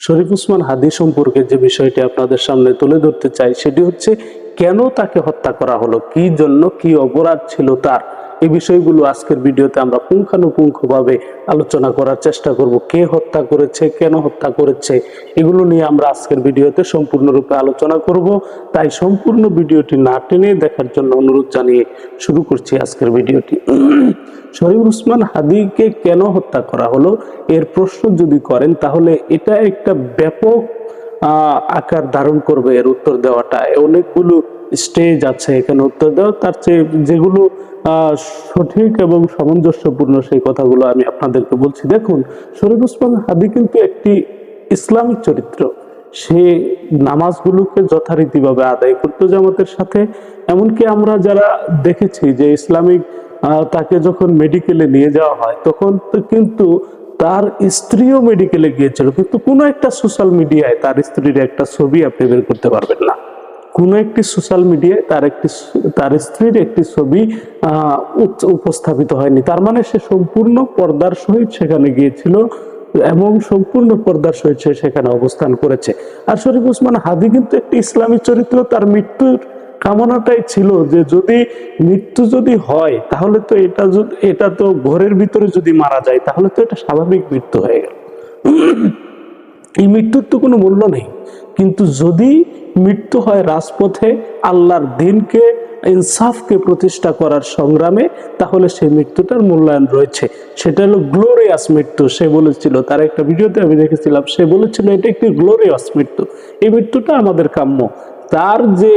শরীফ ওসমান হাদী সম্পর্কে যে বিষয়টি আপনাদের সামনে তুলে ধরতে চাই সেটি হচ্ছে কেন তাকে হত্যা করা হলো, কি জন্য, কি অপরাধ ছিল তার। এই বিষয়গুলো আজকের ভিডিওতে আমরা পুঙ্খানুপুঙ্খভাবে আলোচনা করার চেষ্টা করব। কে হত্যা করেছে, কেন হত্যা করেছে, এগুলো নিয়ে আমরা আজকের ভিডিওতে সম্পূর্ণরূপে আলোচনা করব। তাই সম্পূর্ণ ভিডিওটি না টেনে দেখার জন্য অনুরোধ জানিয়ে শুরু করছি আজকের ভিডিওটি। শরীফ ওসমান হাদীকে কেন হত্যা করা হলো এর প্রশ্ন যদি করেন তাহলে এটা একটা ব্যাপক আকার ধারণ করবে এর উত্তর দেওয়াটা। অনেকগুলো স্টেজ আছে এখানে উত্তর দেওয়া, তার চেয়ে যেগুলো সঠিক এবং সামঞ্জস্যপূর্ণ সেই কথাগুলো আমি আপনাদেরকে বলছি। দেখুন, শরীফ ওসমান হাদী কিন্তু একটি ইসলামিক চরিত্র। সে নামাজগুলোকে যথারীতিভাবে আদায় করতো জামাতের সাথে। এমনকি আমরা যারা দেখেছি যে ইসলামিক তাকে যখন মেডিকেলে নিয়ে যাওয়া হয় তখন কিন্তু তার স্ত্রীও মেডিকেলে গিয়েছিল, কিন্তু কোনো একটা সোশ্যাল মিডিয়ায় তার স্ত্রীর একটা ছবি আপনি বের করতে পারবেন না। কোনো একটি সোশ্যাল মিডিয়ায় তার স্ত্রীর একটি ছবি উপস্থাপিত হয়নি। তার মানে সে সম্পূর্ণ পর্দার সহিত সেখানে গিয়েছিল এবং সম্পূর্ণ পর্দার সহিত সে সেখানে অবস্থান করেছে। আর শরীফ ওসমান হাদী কিন্তু একটি ইসলামী চরিত্র। তার মৃত্যুর কামনাটাই ছিল যে যদি মৃত্যু যদি হয় তাহলে তো এটা তো ঘরের ভিতরে যদি মারা যায় তাহলে তো এটা স্বাভাবিক মৃত্যু হয়ে গেল। এই মৃত্যুর তো কোনো মূল্য নেই, কিন্তু যদি মৃত্যু হয় রাজপথে আল্লাহর দ্বীনকে, ইনসাফকে প্রতিষ্ঠা করার সংগ্রামে, তাহলে সেই মৃত্যুটার মূল্যায়ন রয়েছে। সেটা হলো গ্লোরিয়াস মৃত্যু। সে বলেছিল, তার একটা ভিডিওতে আমি দেখেছিলাম, সে বলেছিল এটা একটি গ্লোরিয়াস মৃত্যু। এই মৃত্যুটা আমাদের কাম্য। তার যে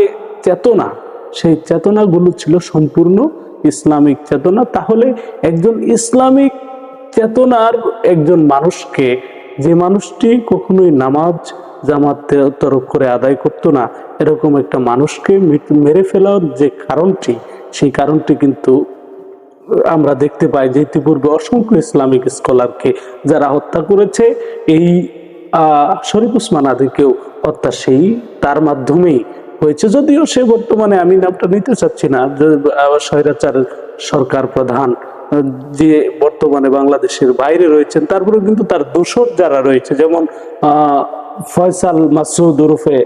চেতনা, সেই চেতনাগুলো ছিল সম্পূর্ণ ইসলামিক চেতনা। তাহলে একজন ইসলামিক চেতনার একজন মানুষকে, যে মানুষটি কখনোই নামাজ জামাত তরক করে আদায় করতো না, এরকম একটা মানুষকে মেরে ফেলার যে কারণটি, সেই কারণটি কিন্তু আমরা দেখতে পাই যে ইতিপূর্বে অসংখ্য ইসলামিক স্কলারকে যারা হত্যা করেছে, এই শরীফ ওসমান হাদীকেও হত্যা সেই তার মাধ্যমেই হয়েছে। যদিও সে বর্তমানে, আমি নামটা নিতে চাচ্ছি না, স্বৈরাচার সরকার প্রধান যে বর্তমানে বাংলাদেশের বাইরে রয়েছেন, তারপরে কিন্তু তার দোসর যারা রয়েছে, যেমন ফয়সাল মাসুদ ওরফে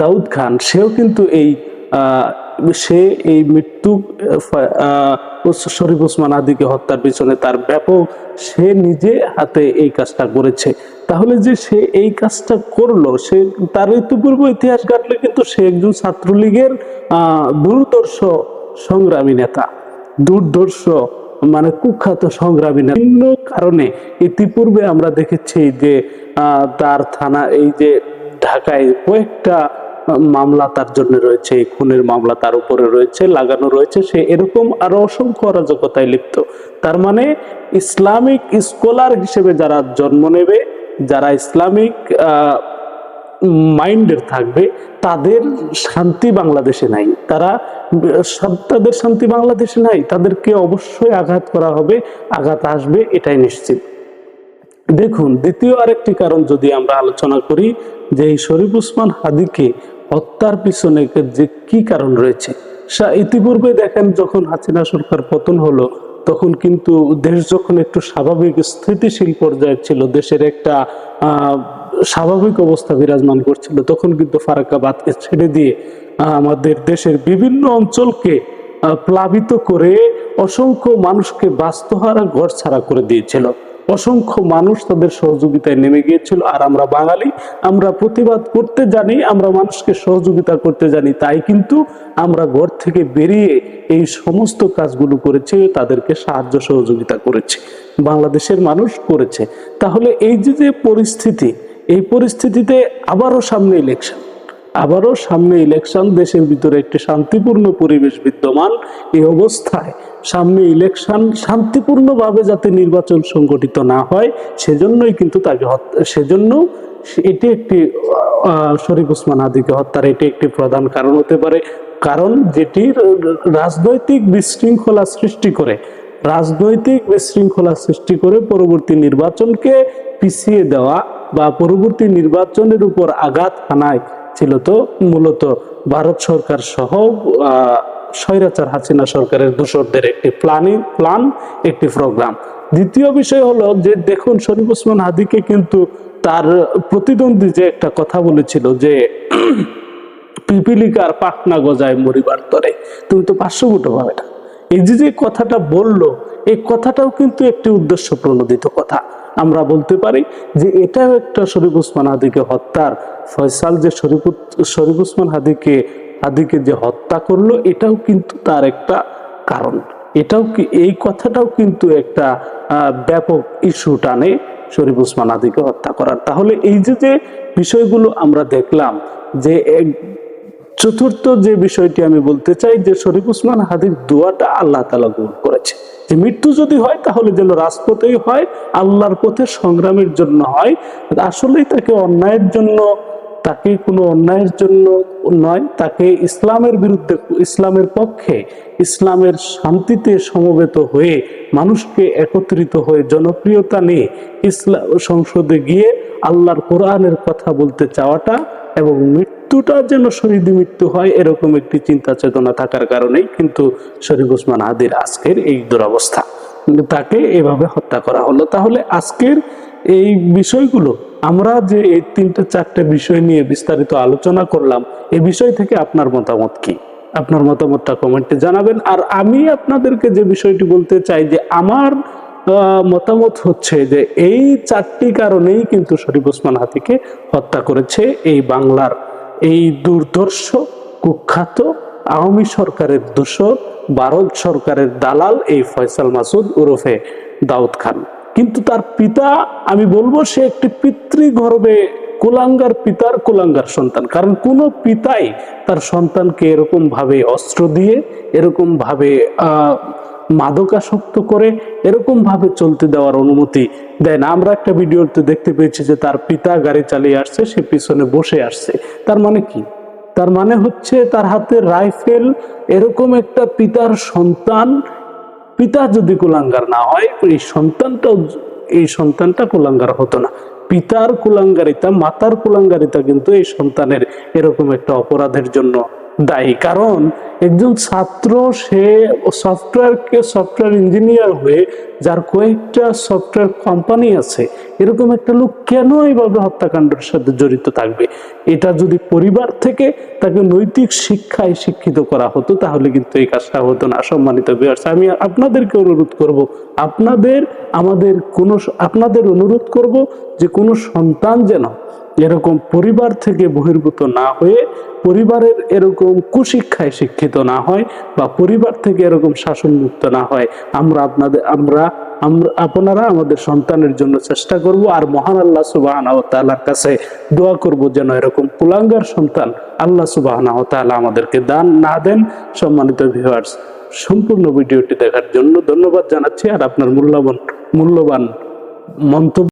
দাউদ খান, সেও কিন্তু সে এই মৃত্যু শরীফ ওসমান হাদীকে হত্যার পিছনে তার ব্যাপক, সে নিজে হাতে এই কাজটা করেছে। তাহলে যে সে এই কাজটা করলো, সে তার ইতিপূর্বে ইতিহাস ঘাটলে কিন্তু সে একজন ছাত্রলীগের দুর্ধর্ষ সংগ্রামী নেতা, দুর্ধর্ষ মানে কুখ্যাত সংগ্রামী নেতা। বিভিন্ন কারণে ইতিপূর্বে আমরা দেখেছি যে তার থানা, এই যে ঢাকায় কয়েকটা মামলা তার জন্য রয়েছে, খুনের মামলা তার উপরে রয়েছে, লাগানো রয়েছে। সে এরকম আরো অসংখ্য অরাজকতায় লিপ্ত। তার মানে ইসলামিক স্কলার হিসেবে যারা জন্ম নেবে, যারা ইসলামিক মাইন্ডের থাকবে, তাদের শান্তি বাংলাদেশে নাই। তাদের শান্তি বাংলাদেশে নাই। তাদেরকে অবশ্যই আঘাত করা হবে, আঘাত আসবে, এটাই নিশ্চিত। দেখুন, দ্বিতীয় আরেকটি কারণ যদি আমরা আলোচনা করি যে এই শরীফ ওসমান হাদীকে হত্যার পিছনে যে কি কারণ রয়েছে। ইতিপূর্বে দেখেন, যখন হাসিনা সরকার পতন হলো, তখন কিন্তু দেশ যখন একটু স্বাভাবিক স্থিতিশীল পর্যায়ে ছিল, দেশের একটা স্বাভাবিক অবস্থা বিরাজমান করছিল, তখন কিন্তু ফারাক্কাবাদকে ছেড়ে দিয়ে আমাদের দেশের বিভিন্ন অঞ্চলকে প্লাবিত করে অসংখ্য মানুষকে বাস্তুহারা ঘর ছাড়া করে দিয়েছিল। অসংখ্য মানুষ তাদের সহযোগিতায় নেমে গিয়েছিল। আর আমরা বাঙালি, আমরা প্রতিবাদ করতে জানি, আমরা মানুষকে সহযোগিতা করতে জানি, তাই কিন্তু আমরা ঘর থেকে বেরিয়ে এই সমস্ত কাজগুলো করেছি, তাদেরকে সাহায্য সহযোগিতা করেছি, বাংলাদেশের মানুষ করেছে। তাহলে এই যে পরিস্থিতি, এই পরিস্থিতিতে আবারও সামনে ইলেকশন, দেশের ভিতরে একটি শান্তিপূর্ণ পরিবেশ বিদ্যমান। এই অবস্থায় সামনে ইলেকশন, শান্তিপূর্ণভাবে যাতে নির্বাচন সংগঠিত না হয়, সেজন্যই কিন্তু তাকে সেজন্য এটি একটি শরীফ ওসমান হাদীকে হত্যার এটি একটি প্রধান কারণ হতে পারে। কারণ যেটি রাজনৈতিক বিশৃঙ্খলা সৃষ্টি করে পরবর্তী নির্বাচনকে পিছিয়ে দেওয়া বা পরবর্তী নির্বাচনের উপর আঘাত হানায় ছিল তো মূলত ভারত সরকার সহ স্বৈরাচার হাসিনা সরকারের দোসরদের একটি একটি প্রোগ্রাম। দ্বিতীয় বিষয় হলো যে দেখুন, শরীফ ওসমান হাদীকে কিন্তু তার প্রতিদ্বন্দ্বী যে একটা কথা বলেছিল যে পিপিলিকার পাখনা গজায় মরিবার তরে, তুমি তো পার্শ্ববর্তী পাবে না। এই যে কথাটা বললো, এই কথাটাও কিন্তু একটি উদ্দেশ্য প্রণোদিত কথা। আমরা বলতে পারি যে এটাও একটা শরীফ ওসমান হাদীকে হত্যার ফয়সাল, যে শরীফ ওসমান হাদীকে যে হত্যা করলো, এটাও কিন্তু তার একটা কারণ। এটাও কি, এই কথাটাও কিন্তু একটা ব্যাপক ইস্যু টানে শরীফ ওসমান হাদীকে হত্যা করার। তাহলে এই যে বিষয়গুলো আমরা দেখলাম, যে চতুর্থ যে বিষয়টি আমি বলতে চাই, যে শরীফ ওসমান হাদীর দোয়াটা আল্লাহ তাআলা কবুল করেছে, যে মৃত্যু যদি হয় তাহলে যেন রাজপথেই হয়, আল্লাহর পথে সংগ্রামের জন্য হয়। আসলেই তাকে অন্যায়ের জন্য, তাকে কোনো অন্যায়ের জন্য নয়, তাকে ইসলামের বিরুদ্ধে, ইসলামের পক্ষে, ইসলামের শান্তিতে সমবেত হয়ে, মানুষকে একত্রিত হয়ে জনপ্রিয়তা নিয়ে ইসলাম সংসদে গিয়ে আল্লাহর কোরআনের কথা বলতে চাওয়াটা এবং মৃত্যুটা যেন শহীদি মৃত্যু হয়, এরকম একটি চিন্তা চেতনা থাকার কারণেই কিন্তু শরীফ ওসমান হাদীর আজকের এই দুরবস্থা, তাকে এভাবে হত্যা করা হলো। তাহলে আজকের এই বিষয়গুলো, আমরা যে এই 3-4টে বিষয় নিয়ে বিস্তারিত আলোচনা করলাম, এই বিষয় থেকে আপনার মতামত কি? আপনার মতামতটা কমেন্টে জানাবেন। আর আমি আপনাদেরকে যে বিষয়টি বলতে চাই, যে আমার মতামত হচ্ছে যে এই 4টি কারণেই কিন্তু শরীফ ওসমান হাদীকে হত্যা করেছে এই বাংলার এই দুর্ধর্ষ কুখ্যাত আওয়ামী সরকারের দোসর, ভারত সরকারের দালাল এই ফয়সাল মাসুদ ওরফে দাউদ খান। কিন্তু তার পিতা, আমি বলবো সে একটি পিতৃগর্ভে কুলাঙ্গার পিতার কুলাঙ্গার সন্তান। কারণ কোনো পিতাই তার সন্তানকে এরকম ভাবে অস্ত্র দিয়ে, এরকম ভাবে মাদকাসক্ত করে, এরকম ভাবে চলতে দেওয়ার অনুমতি দেয় না। আমরা একটা ভিডিওতে দেখতে পেয়েছি যে তার পিতা গাড়ি চালিয়ে আসছে, সে পিছনে বসে আসছে। তার মানে কি? তার মানে হচ্ছে তার হাতে রাইফেল। এরকম একটা পিতার সন্তান, পিতা যদি কুলাঙ্গার না হয়, এই সন্তানটা কুলাঙ্গার হতো না। পিতার কুলাঙ্গারিতা, মাতার কুলাঙ্গারিতা কিন্তু এই সন্তানের এরকম একটা অপরাধের জন্য দায়ী। কারণ একজন ছাত্র, সে সফটওয়্যার ইঞ্জিনিয়ার হয়ে, যার কয়েকটা সফটওয়্যার কোম্পানি আছে, এরকম একটা লোক কেন এইভাবে হত্যাকাণ্ডের সাথে জড়িত থাকবে? এটা যদি পরিবার থেকে তাকে নৈতিক শিক্ষায় শিক্ষিত করা হতো, তাহলে কিন্তু এই কাজটা হতো না। সম্মানিত ভিউয়ার্স, আমি আপনাদেরকে অনুরোধ করব, আপনাদের অনুরোধ করব যে কোনো সন্তান যেন এরকম পরিবার থেকে বহির্ভূত না হয়ে, পরিবারের এরকম কুশিক্ষায় শিক্ষিত না হয়, বা পরিবার থেকে এরকম শাসনমুক্ত না হয়। আপনারা আমাদের সন্তানের জন্য চেষ্টা করব। আর মহান আল্লাহ সুবহানাহু ওয়া তাআলার কাছে দোয়া করব যেন এরকম কুলাঙ্গার সন্তান আল্লাহ সুবহানাহু ওয়া তাআলা আমাদেরকে দান না দেন। সম্মানিত ভিউয়ার্স, সম্পূর্ণ ভিডিওটি দেখার জন্য ধন্যবাদ জানাচ্ছি। আর আপনার মূল্যবান মন্তব্য